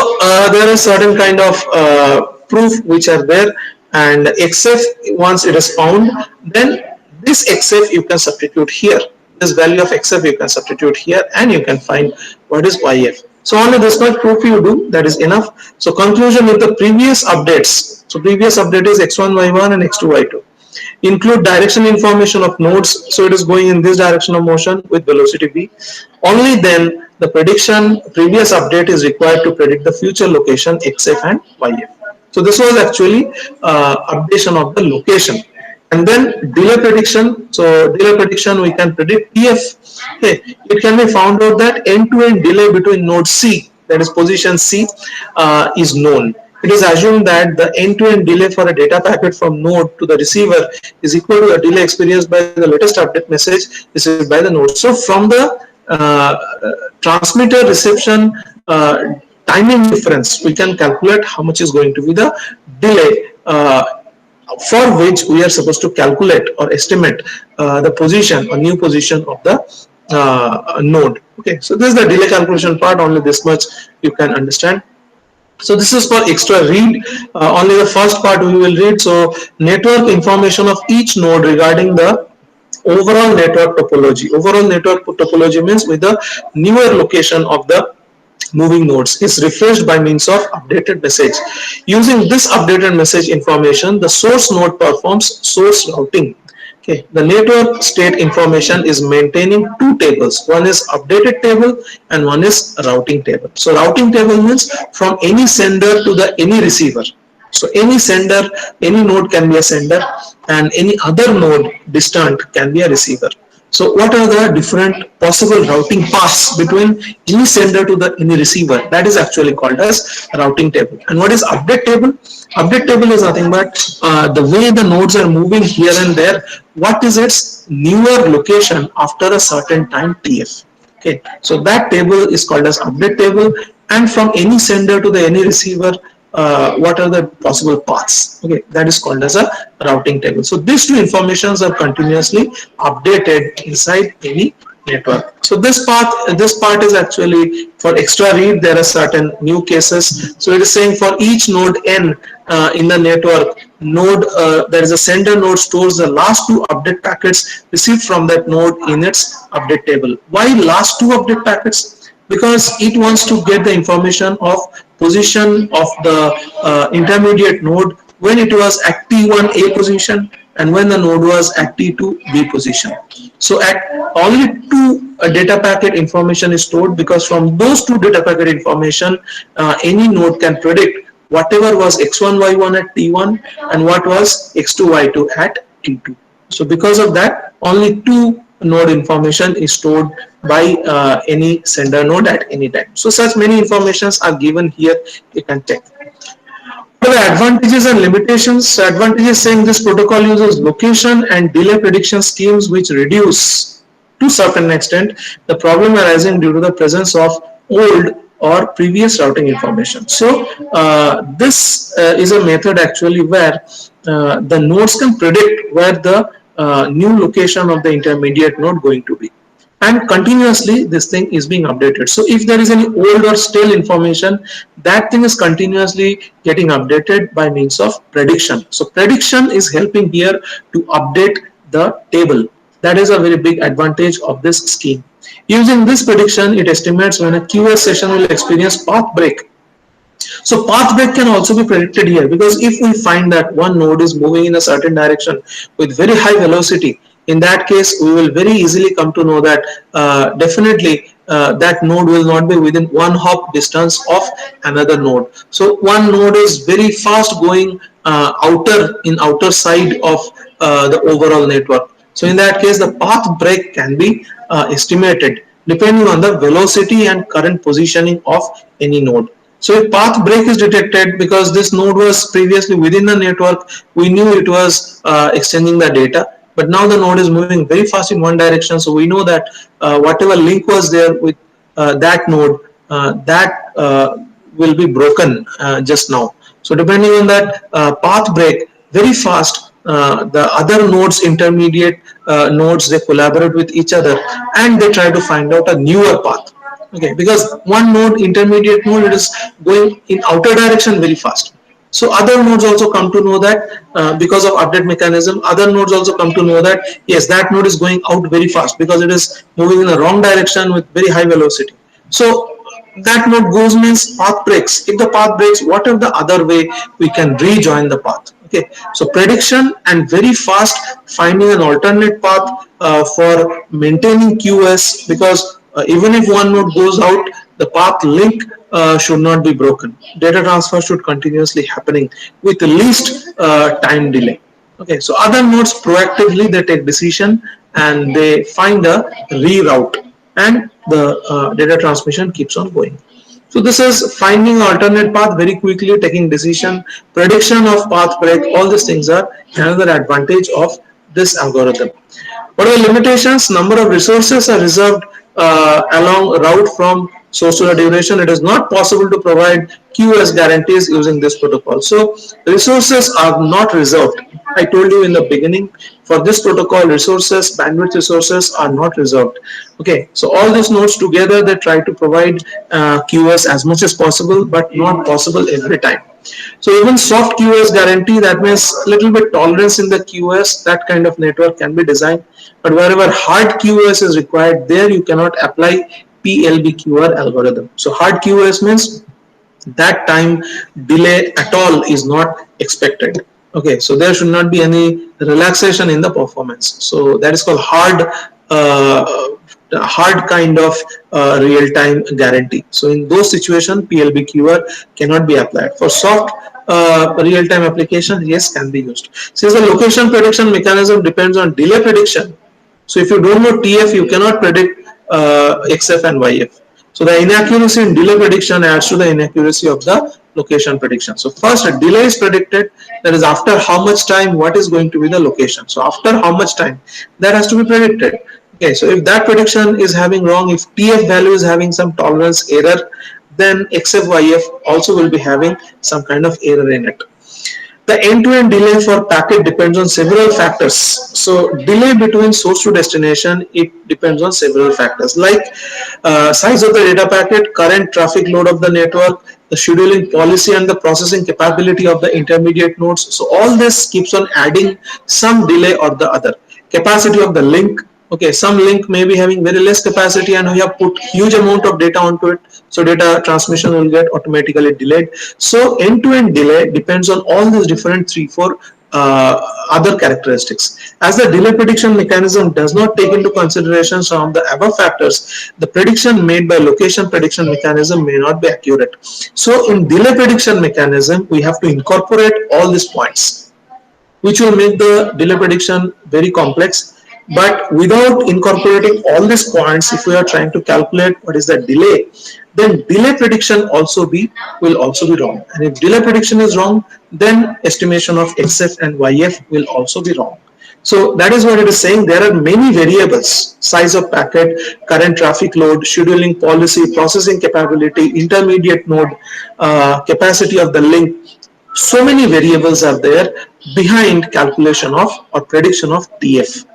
there is certain kind of proof which are there, and xf, once it is found, then this xf you can substitute here, this value of xf you can substitute here, and you can find what is yf. So only this much proof you do, that is enough. So conclusion with the previous updates. So previous update is x1 y1 and x2 y2. Include direction information of nodes, so it is going in this direction of motion with velocity v. Only then the prediction previous update is required to predict the future location xf and yf. So this was actually updation of the location. And then delay prediction. So delay prediction, we can predict TF. Okay, it can be found out that end-to-end delay between node C, that is position C, is known. It is assumed that the end-to-end delay for a data packet from node to the receiver is equal to the delay experienced by the latest update message received by the node. So from the transmitter reception timing difference, we can calculate how much is going to be the delay for which we are supposed to calculate or estimate the position or new position of the node. Okay, so this is the delay calculation part, only this much you can understand. So this is for extra read, only the first part we will read. So network information of each node regarding the overall network topology. Overall network topology means with the newer location of the moving nodes is refreshed by means of updated message. Using this updated message information, the source node performs source routing. Okay, the network state information is maintaining two tables. One is updated table and one is routing table. So routing table means from any sender to the any receiver. So any sender, any node can be a sender, and any other node distant can be a receiver. So what are the different possible routing paths between any sender to the any receiver? That is actually called as routing table. And what is update table? Update table is nothing but the way the nodes are moving here and there. What is its newer location after a certain time TF? Okay, so that table is called as update table. And from any sender to the any receiver, what are the possible paths. Okay, that is called as a routing table. So these two informations are continuously updated inside any network. So this part is actually for extra read. There are certain new cases. So it is saying for each node n in the network, node there is a sender node stores the last two update packets received from that node in its update table. Why last two update packets? Because it wants to get the information of position of the intermediate node when it was at T1A position and when the node was at T2B position. So at only two data packet information is stored, because from those two data packet information any node can predict whatever was x1 y1 at T1 and what was x2 y2 at T2. So because of that, only two node information is stored by any sender node at any time. So such many informations are given here, you can check. What are the advantages and limitations? So advantages saying this protocol uses location and delay prediction schemes which reduce to certain extent the problem arising due to the presence of old or previous routing information. So this is a method actually where the nodes can predict where the new location of the intermediate node going to be, and continuously this thing is being updated. So if there is any old or stale information, that thing is continuously getting updated by means of prediction. So prediction is helping here to update the table. That is a very big advantage of this scheme. Using this prediction, it estimates when a QoS session will experience path break. So path break can also be predicted here, because if we find that one node is moving in a certain direction with very high velocity, in that case we will very easily come to know that definitely that node will not be within one hop distance of another node. So one node is very fast going outer side of the overall network. So in that case the path break can be estimated depending on the velocity and current positioning of any node. So if path break is detected because this node was previously within the network, we knew it was exchanging the data, but now the node is moving very fast in one direction. So we know that whatever link was there with that node, that will be broken just now. So depending on that path break, very fast the other nodes, intermediate nodes, they collaborate with each other and they try to find out a newer path. Okay, because one node, intermediate node, it is going in outer direction very fast. So other nodes also come to know that because of update mechanism, other nodes also come to know that yes, that node is going out very fast because it is moving in the wrong direction with very high velocity. So that node goes means path breaks. If the path breaks, what are the other way we can rejoin the path? Okay, so prediction and very fast finding an alternate path for maintaining QoS, because even if one node goes out, the path link should not be broken. Data transfer should continuously happening with the least time delay. Okay, so other nodes proactively they take decision and they find a reroute, and the data transmission keeps on going. So this is finding alternate path very quickly, taking decision, prediction of path break. All these things are another advantage of this algorithm. What are the limitations? Number of resources are reserved along route from source to the duration. It is not possible to provide QoS guarantees using this protocol. So resources are not reserved. I told you in the beginning, for this protocol, resources, bandwidth resources are not reserved. Okay, so all these nodes together, they try to provide QoS as much as possible, but not possible every time. So even soft QoS guarantee, that means little bit tolerance in the QoS, that kind of network can be designed. But wherever hard QoS is required, there you cannot apply PLBQR algorithm. So hard QoS means that time delay at all is not expected. Okay, so there should not be any relaxation in the performance. So that is called hard kind of real-time guarantee. So in those situations, PLBQR cannot be applied. For soft real-time application, yes, can be used. Since the location prediction mechanism depends on delay prediction, so if you don't know TF, you cannot predict XF and YF. So the inaccuracy in delay prediction adds to the inaccuracy of the location prediction. So first a delay is predicted, that is after how much time, what is going to be the location. So after how much time, that has to be predicted. Okay, so if that prediction is having wrong, if TF value is having some tolerance error, then XFYF also will be having some kind of error in it. The end-to-end delay for packet depends on several factors. So delay between source to destination, it depends on several factors like size of the data packet, current traffic load of the network, the scheduling policy and the processing capability of the intermediate nodes. So all this keeps on adding some delay or the other. Capacity of the link. Okay, some link may be having very less capacity and we have put huge amount of data onto it, so data transmission will get automatically delayed. So end-to-end delay depends on all these different 3-4 other characteristics. As the delay prediction mechanism does not take into consideration some of the above factors, the prediction made by location prediction mechanism may not be accurate. So in delay prediction mechanism, we have to incorporate all these points, which will make the delay prediction very complex. But without incorporating all these points, if we are trying to calculate what is the delay, then delay prediction will also be wrong. And if delay prediction is wrong, then estimation of XF and YF will also be wrong. So that is what it is saying. There are many variables: size of packet, current traffic load, scheduling policy, processing capability, intermediate node, capacity of the link. So many variables are there behind calculation of or prediction of TF.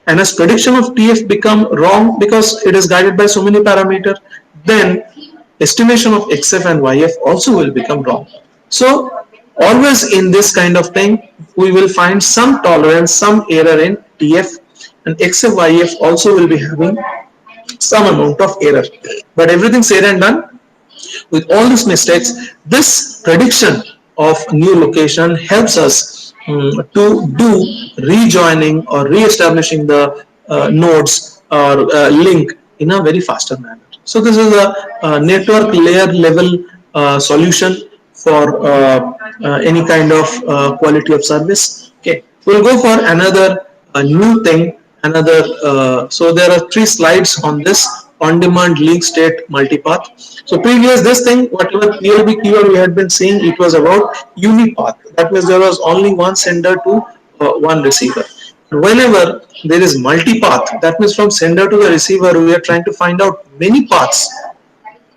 And as prediction of TF become wrong because it is guided by so many parameters, then estimation of XF and YF also will become wrong. So always in this kind of thing, we will find some tolerance, some error in TF, and XF, YF also will be having some amount of error. But everything said and done, with all these mistakes, this prediction of new location helps us to do rejoining or re-establishing the nodes or link in a very faster manner. So this is a network layer level solution for any kind of quality of service. Okay, we'll go for another new thing. So there are 3 slides on this on-demand link state multipath. So previous this thing, whatever PLB keyword we had been seeing, it was about unipath. That means there was only one sender to one receiver. Whenever there is multipath, that means from sender to the receiver, we are trying to find out many paths.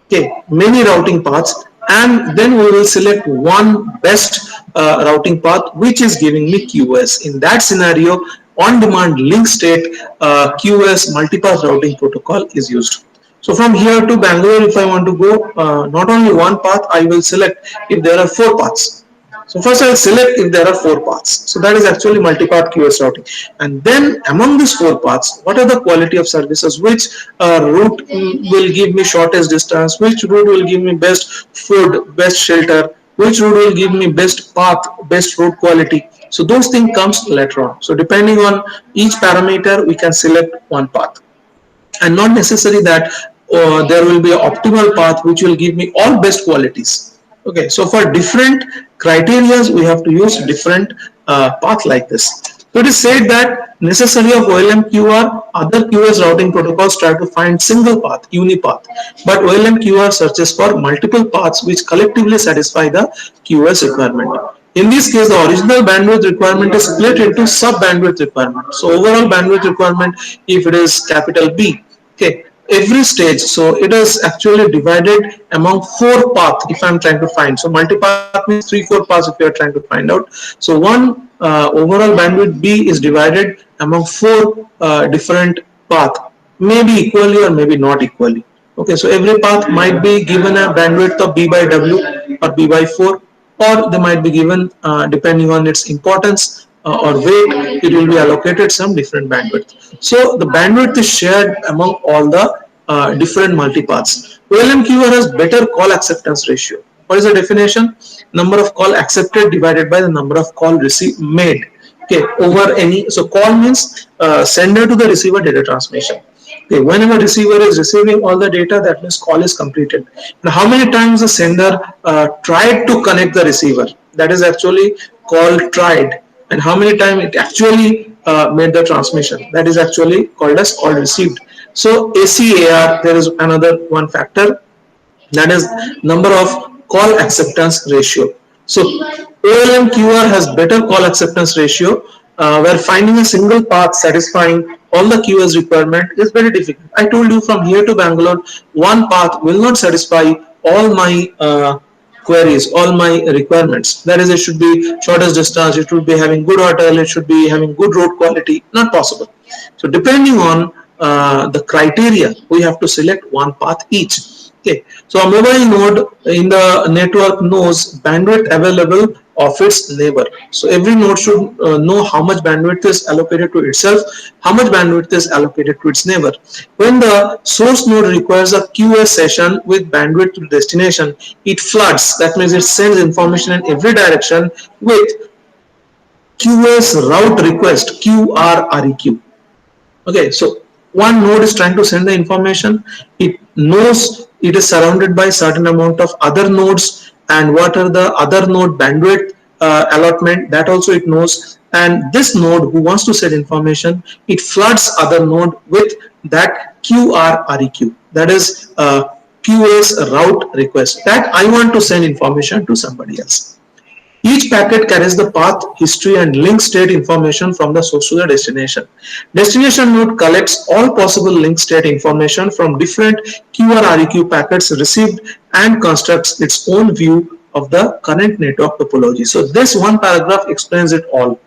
Okay, many routing paths, and then we will select one best routing path which is giving me QoS. In that scenario, on-demand link state QoS multipath routing protocol is used. So from here to Bangalore, if I want to go not only one path, I will select if there are 4 paths. So first I will select if there are 4 paths. So that is actually multipath QoS routing. And then among these 4 paths, what are the quality of services? Which route will give me shortest distance? Which route will give me best food, best shelter? Which route will give me best path, best road quality? So those things comes later on. So depending on each parameter, we can select one path. And not necessary that there will be an optimal path which will give me all best qualities. Okay, so for different criteria, we have to use different path like this. So it is said that necessary of OLMQR, other QoS routing protocols try to find single path, unipath, but OLMQR searches for multiple paths which collectively satisfy the QoS requirement. In this case, the original bandwidth requirement is split into sub-bandwidth requirement. So overall bandwidth requirement, if it is capital B, okay, every stage, so it is actually divided among 4 paths if I am trying to find. So multipath means 3-4 paths if you are trying to find out. So one overall bandwidth B is divided among 4 different paths, maybe equally or maybe not equally. Okay, so every path might be given a bandwidth of B by W or B by 4, or they might be given depending on its importance or weight, it will be allocated some different bandwidth. So the bandwidth is shared among all the different multipaths. OLMQR has better call acceptance ratio. What is the definition? Number of call accepted divided by the number of call received made. Okay, over any, so call means sender to the receiver data transmission. Okay, whenever receiver is receiving all the data, that means call is completed. Now, how many times the sender tried to connect the receiver? That is actually called tried. And how many times it actually made the transmission? That is actually called as call received. So ACAR, there is another one factor, that is number of call acceptance ratio. So OLMQR has better call acceptance ratio, where finding a single path satisfying all the QoS requirement is very difficult. I told you from here to Bangalore, one path will not satisfy all my queries, all my requirements. That is, it should be shortest distance, it should be having good hotel, it should be having good road quality. Not possible. So depending on the criteria, we have to select one path each. Okay, so a mobile node in the network knows bandwidth available of its neighbor. So every node should know how much bandwidth is allocated to itself, how much bandwidth is allocated to its neighbor. When the source node requires a QoS session with bandwidth to destination, it floods. That means it sends information in every direction with QoS route request, QRREQ. Okay, so one node is trying to send the information. It knows it is surrounded by certain amount of other nodes, and what are the other node bandwidth allotment, that also it knows. And this node who wants to send information, it floods other node with that QRREQ, that is QoS route request, that I want to send information to somebody else. Each packet carries the path, history, and link state information from the source to the destination. Destination node collects all possible link state information from different QRREQ packets received and constructs its own view of the current network topology. So this one paragraph explains it all.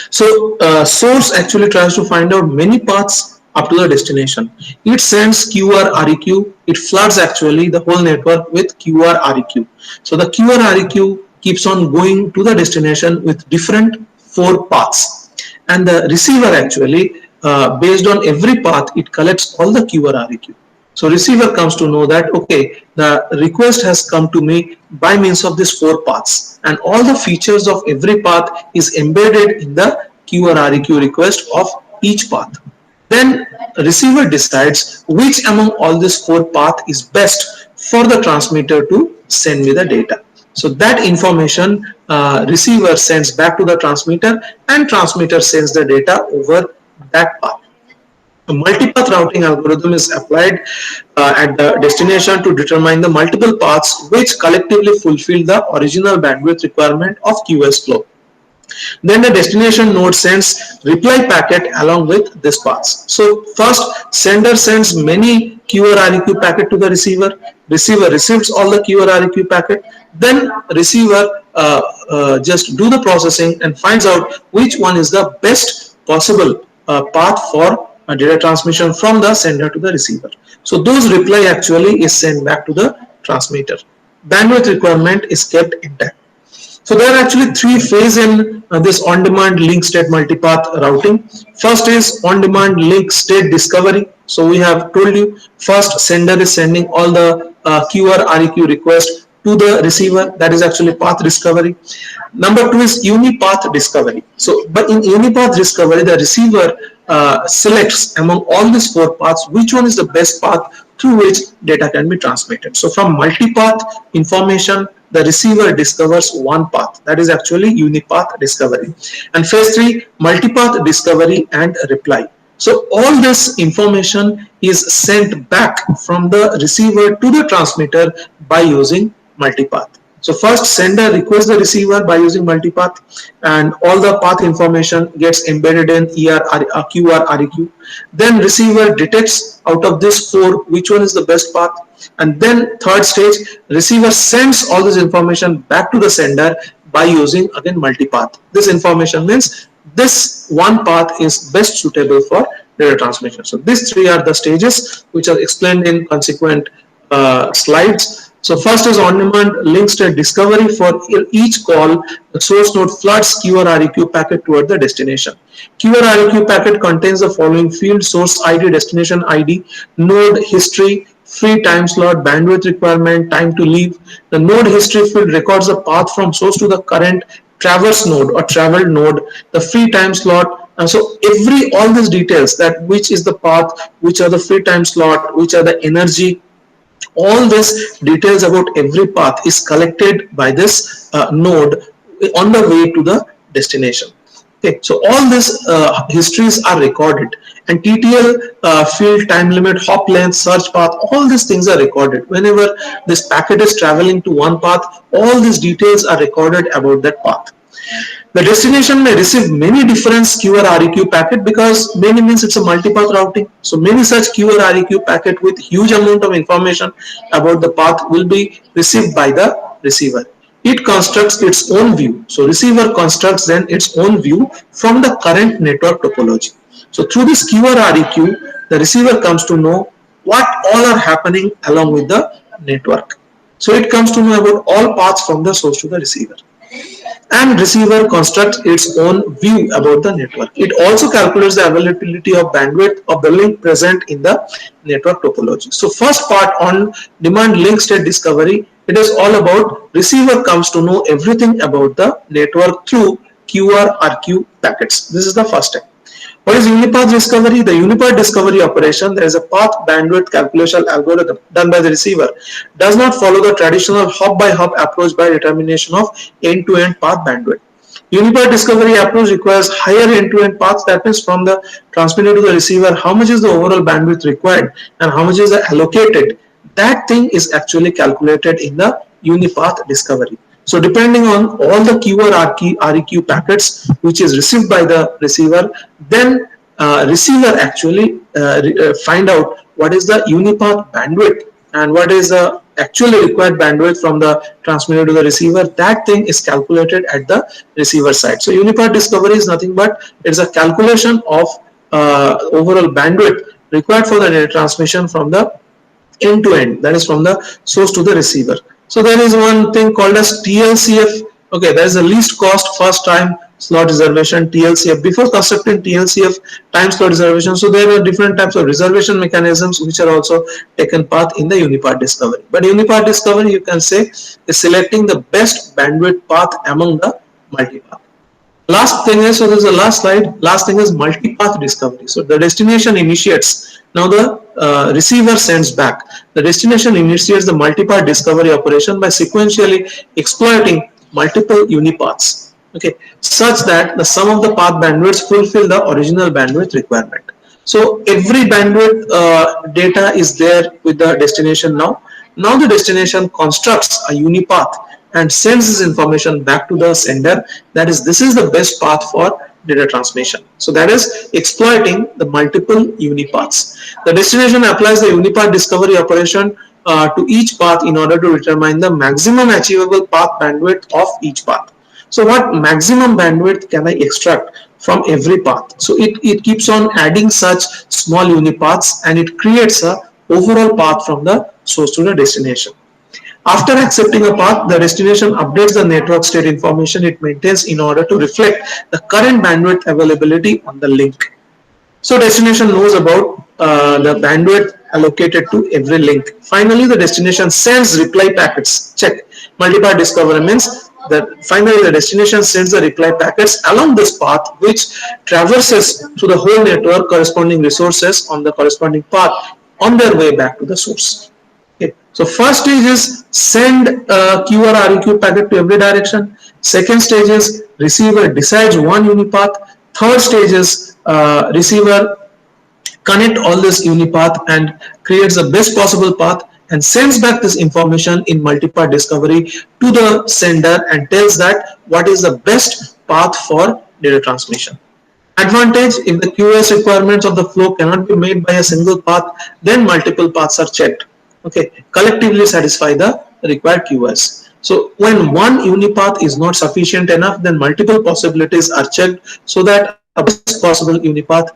So source actually tries to find out many paths up to the destination. It sends QRREQ, it floods actually the whole network with QRREQ. So the QRREQ keeps on going to the destination with different 4 paths, and the receiver actually based on every path, it collects all the QRREQ. So receiver comes to know that okay, the request has come to me by means of these 4 paths, and all the features of every path is embedded in the QRREQ request of each path. Then receiver decides which among all these 4 paths is best for the transmitter to send me the data. So that information receiver sends back to the transmitter, and transmitter sends the data over that path. A multipath routing algorithm is applied at the destination to determine the multiple paths which collectively fulfill the original bandwidth requirement of QoS flow. Then the destination node sends reply packet along with this paths. So first sender sends many QRREQ packet to the receiver. Receiver receives all the QRREQ packet. Then receiver just do the processing and finds out which one is the best possible path for data transmission from the sender to the receiver. So those reply actually is sent back to the transmitter. Bandwidth requirement is kept intact. So there are actually 3 phases in this on-demand link state multipath routing. First is on-demand link state discovery. So we have told you, first sender is sending all the QRREQ request to the receiver, that is actually path discovery. Number 2 is unipath discovery. So but in unipath discovery, the receiver selects among all these 4 paths which one is the best path through which data can be transmitted. So from multipath information, the receiver discovers one path, that is actually unipath discovery. And phase 3, multipath discovery and reply. So all this information is sent back from the receiver to the transmitter by using multipath. So first sender requests the receiver by using multipath, and all the path information gets embedded in QRREQ. Then receiver detects out of this 4 which one is the best path, and then third stage, receiver sends all this information back to the sender by using again multipath. This information means this one path is best suitable for data transmission. So these 3 are the stages which are explained in consequent slides. So first is on-demand link state discovery. For each call, the source node floods QRREQ packet toward the destination. QRREQ packet contains the following field: source ID, destination ID, node history, free time slot, bandwidth requirement, time to leave. The node history field records the path from source to the current traverse node or traveled node, the free time slot. And so all these details, that which is the path, which are the free time slot, which are the energy, all this details about every path is collected by this node on the way to the destination. Okay, so all these histories are recorded, and TTL, field, time limit, hop length, search path, all these things are recorded. Whenever this packet is traveling to one path, all these details are recorded about that path. The destination may receive many different Q or REQ packet, because many means it's a multipath routing. So many such Q or REQ packet with huge amount of information about the path will be received by the receiver. It constructs its own view. So receiver constructs then its own view from the current network topology. So through this Q or REQ, the receiver comes to know what all are happening along with the network. So it comes to know about all paths from the source to the receiver, and receiver constructs its own view about the network. It also calculates the availability of bandwidth of the link present in the network topology. So first part on demand link state discovery, it is all about receiver comes to know everything about the network through QR/RQ packets. This is the first step. What is unipath discovery? The unipath discovery operation, there is a path bandwidth calculation algorithm done by the receiver, does not follow the traditional hop by hop approach by determination of end-to-end path bandwidth. Unipath discovery approach requires higher end-to-end paths, that means from the transmitter to the receiver, how much is the overall bandwidth required and how much is the allocated. That thing is actually calculated in the unipath discovery. So depending on all the Q or REQ packets which is received by the receiver, then receiver actually find out what is the unipath bandwidth and what is the actually required bandwidth from the transmitter to the receiver. That thing is calculated at the receiver side. So unipath discovery is nothing but it's a calculation of overall bandwidth required for the data transmission from the end to end, that is from the source to the receiver. So there is one thing called as TLCF. Okay, there is a least cost first time slot reservation, TLCF. Before constructing TLCF time slot reservation, so there are different types of reservation mechanisms which are also taken part in the unipath discovery. But unipath discovery, you can say, is selecting the best bandwidth path among the multipath. Last thing is, so this is the last slide. Last thing is multipath discovery. So the destination initiates. Now the receiver sends back. The destination initiates the multipath discovery operation by sequentially exploiting multiple unipaths. Okay, such that the sum of the path bandwidths fulfill the original bandwidth requirement. So every bandwidth data is there with the destination now. Now the destination constructs a unipath and sends this information back to the sender. That is, this is the best path for data transmission. So that is exploiting the multiple unipaths. The destination applies the unipath discovery operation to each path in order to determine the maximum achievable path bandwidth of each path. So what maximum bandwidth can I extract from every path? So it keeps on adding such small unipaths and it creates a overall path from the source to the destination. After accepting a path, the destination updates the network state information it maintains in order to reflect the current bandwidth availability on the link. So destination knows about the bandwidth allocated to every link. Finally, the destination sends reply packets. Check. Multipath discovery means that finally the destination sends the reply packets along this path which traverses through the whole network corresponding resources on the corresponding path on their way back to the source. Okay. So first stage is send Q or REQ packet to every direction. Second stage is receiver decides one unipath. Third stage is receiver connect all this unipath and creates the best possible path and sends back this information in multipath discovery to the sender and tells that what is the best path for data transmission. Advantage, if the QoS requirements of the flow cannot be made by a single path, then multiple paths are checked. Okay, collectively satisfy the required QoS. So when one unipath is not sufficient enough, then multiple possibilities are checked so that a best possible unipath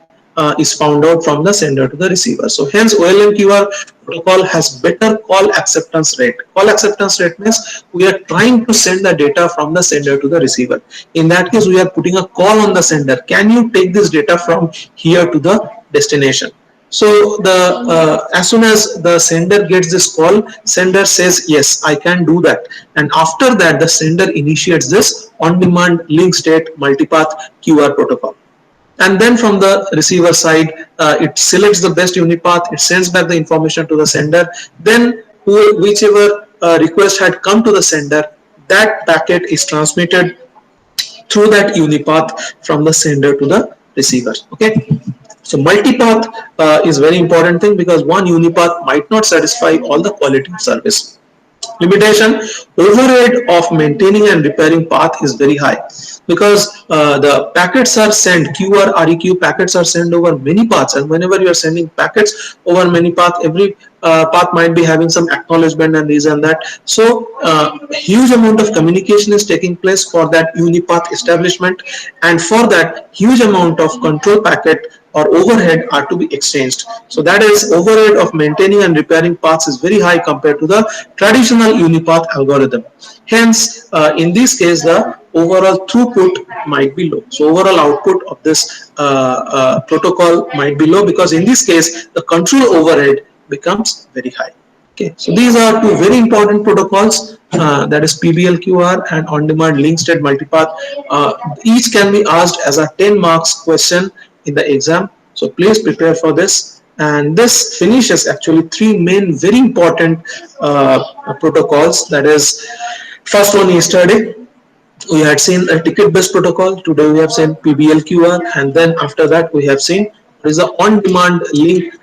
is found out from the sender to the receiver. So hence OLMQR protocol has better call acceptance rate. Call acceptance rate means we are trying to send the data from the sender to the receiver. In that case, we are putting a call on the sender. Can you take this data from here to the destination? So the as soon as the sender gets this call, sender says yes, I can do that, and after that the sender initiates this on-demand link state multipath QR protocol. And then from the receiver side, it selects the best unipath, it sends back the information to the sender. Then whichever request had come to the sender, that packet is transmitted through that unipath from the sender to the receiver. Okay. So multipath is very important thing because one unipath might not satisfy all the quality of service. Limitation: overhead of maintaining and repairing path is very high, because the packets are sent, QR REQ packets are sent over many paths, and whenever you are sending packets over many paths, every path might be having some acknowledgement and this and that. So huge amount of communication is taking place for that unipath establishment, and for that huge amount of control packet or overhead are to be exchanged. So that is, overhead of maintaining and repairing paths is very high compared to the traditional unipath algorithm. Hence, in this case, the overall throughput might be low. So overall output of this protocol might be low, because in this case, the control overhead becomes very high. Okay, so these are two very important protocols, that is PBLQR and on-demand link state multipath. Each can be asked as a 10 marks question in the exam. So please prepare for this. And this finishes actually three main very important protocols. That is, first one yesterday we had seen a ticket-based protocol. Today we have seen PBLQR, and then after that we have seen what is the on-demand link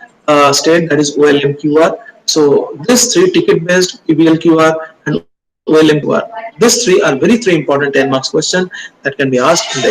state, that is OLMQR. So these three, ticket-based, PBLQR, and OLMQR, these three are very three important 10 marks question that can be asked in the